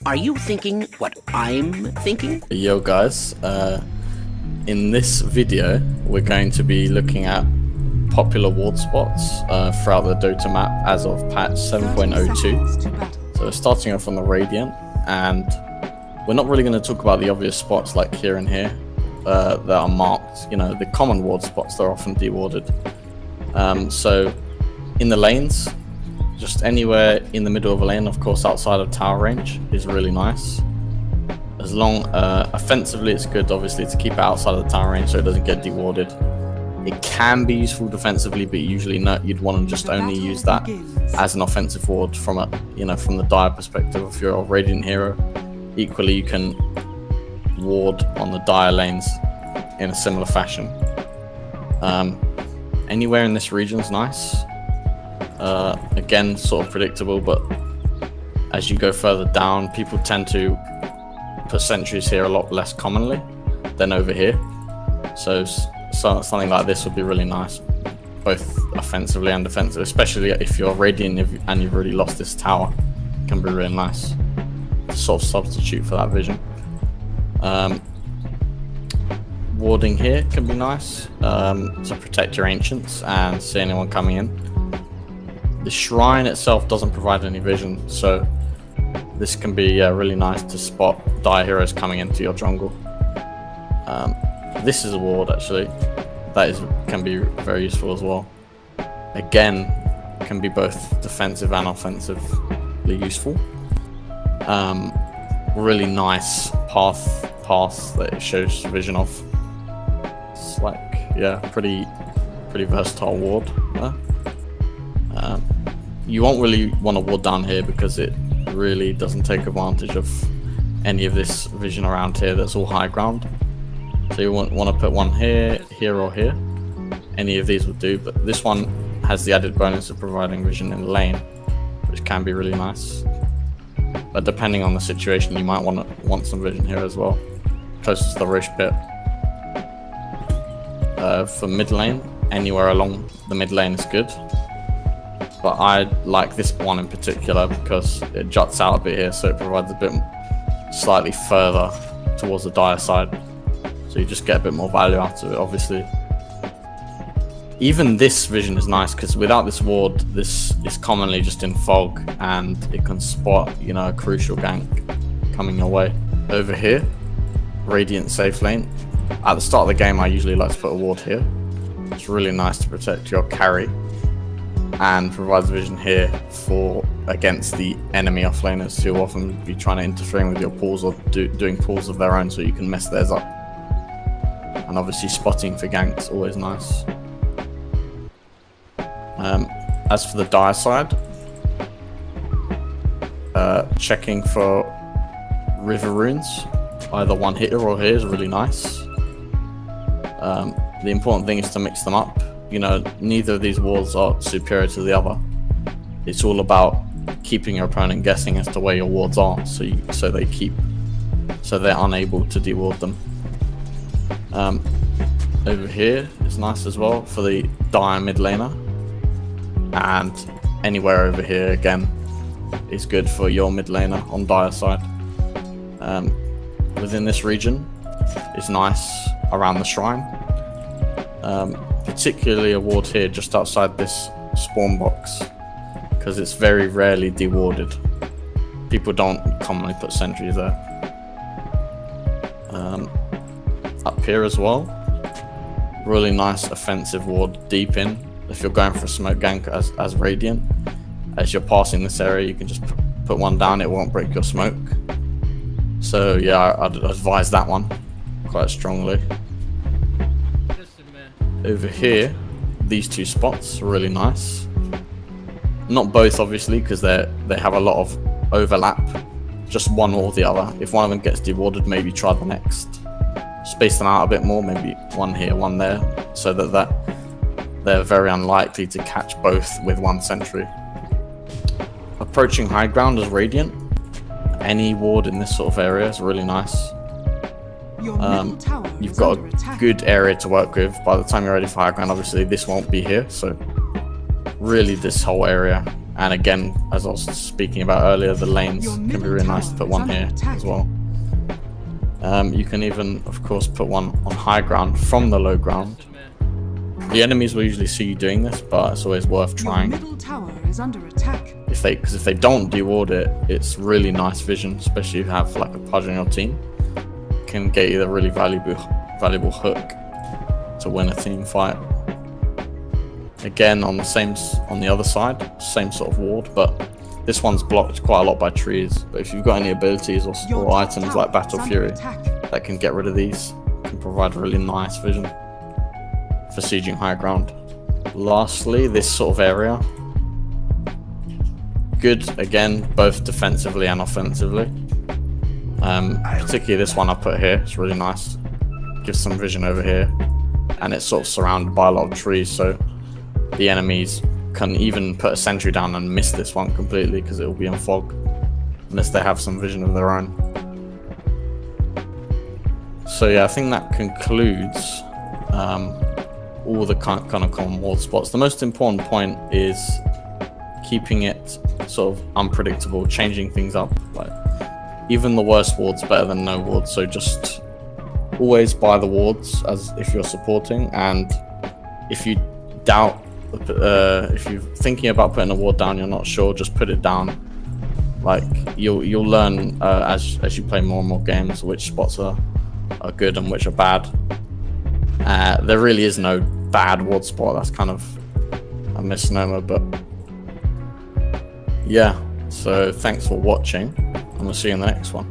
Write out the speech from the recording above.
Are you thinking what I'm thinking? Yo guys, in this video we're going to be looking at popular ward spots throughout the Dota map as of patch 7.02. So we're starting off on the Radiant, and we're not really going to talk about the obvious spots like here and here that are marked, you know, the common ward spots that are often dewarded. So in the lanes, just anywhere in the middle of a lane, of course outside of tower range, is really nice. As long, offensively it's good obviously to keep it outside of the tower range so it doesn't get dewarded. It can be useful defensively, but usually not. You'd want to just only use that as an offensive ward from a, you know, from the dire perspective. If you're a Radiant hero, equally you can ward on the dire lanes in a similar fashion. Anywhere in this region is nice. Again, sort of predictable, but as you go further down, people tend to put sentries here a lot less commonly than over here. So something like this would be really nice, both offensively and defensively, especially if you're Radiant and you've already lost this tower. It can be really nice to sort of substitute for that vision. Warding here can be nice to protect your ancients and see anyone coming in. The shrine itself doesn't provide any vision, so this can be really nice to spot dire heroes coming into your jungle. This is a ward actually that can be very useful as well. Again, can be both defensive and offensively useful. Really nice path that it shows vision of. It's like, yeah, pretty versatile ward there. You won't really want to ward down here because it really doesn't take advantage of any of this vision around here that's all high ground. So you want to put one here, here or here. Any of these would do, but this one has the added bonus of providing vision in the lane, which can be really nice. But depending on the situation, you might want some vision here as well, closest to the Roche pit. For mid lane, anywhere along the mid lane is good. But I like this one in particular because it juts out a bit here, so it provides a bit slightly further towards the dire side. So you just get a bit more value out of it, obviously. Even this vision is nice because without this ward, this is commonly just in fog and it can spot, you know, a crucial gank coming your way. Over here, Radiant safe lane. At the start of the game, I usually like to put a ward here. It's really nice to protect your carry and provides vision here for against the enemy offlaners who will often be trying to interfere with your pools or doing pools of their own, so you can mess theirs up. And obviously spotting for ganks, always nice. As for the dire side, checking for river runes, either one here or here is really nice. The important thing is to mix them up. You know, neither of these wards are superior to the other. It's all about keeping your opponent guessing as to where your wards are, so they're unable to deward them. Over here is nice as well for the dire mid laner, and anywhere over here again is good for your mid laner on dire side. Within this region is nice around the shrine. Particularly a ward here just outside this spawn box because it's very rarely dewarded. People don't commonly put sentries there. Up here as well, really nice offensive ward deep in. If you're going for a smoke gank as Radiant, as you're passing this area, you can just put one down, it won't break your smoke. So yeah, I'd advise that one quite strongly. Over here, these two spots are really nice. Not both obviously because they have a lot of overlap, just one or the other. If one of them gets dewarded, maybe try the next. Space them out a bit more, maybe one here, one there, so that they're very unlikely to catch both with one sentry. Approaching high ground as Radiant, any ward in this sort of area is really nice. You've got a good area to work with. By the time you're ready for high ground, obviously this won't be here, so really this whole area And again, as I was speaking about earlier, the lanes can be really nice to put one here as well. You can even, of course, put one on high ground from the low ground. The enemies will usually see you doing this, but it's always worth trying. Because if they don't deward it, it's really nice vision, especially if you have like a Pudge on your team. It can get you the really valuable hook to win a team fight. Again, on the other side, same sort of ward, but this one's blocked quite a lot by trees. But if you've got any abilities or items like Battle Fury that can get rid of these, can provide really nice vision for sieging high ground. Lastly, this sort of area, good again, both defensively and offensively. Particularly this one I put here, it's really nice. Gives some vision over here, and it's sort of surrounded by a lot of trees, so the enemies can even put a sentry down and miss this one completely because it will be in fog unless they have some vision of their own. So yeah, I think that concludes all the kind of common ward spots. The most important point is keeping it sort of unpredictable, changing things up. Like, even the worst ward's better than no wards, so just always buy the wards as if you're supporting, and if you doubt, if you're thinking about putting a ward down, you're not sure, just put it down. Like, you'll learn as you play more and more games which spots are good and which are bad. There really is no bad ward spot, that's kind of a misnomer, but yeah, so thanks for watching, and we'll see you in the next one.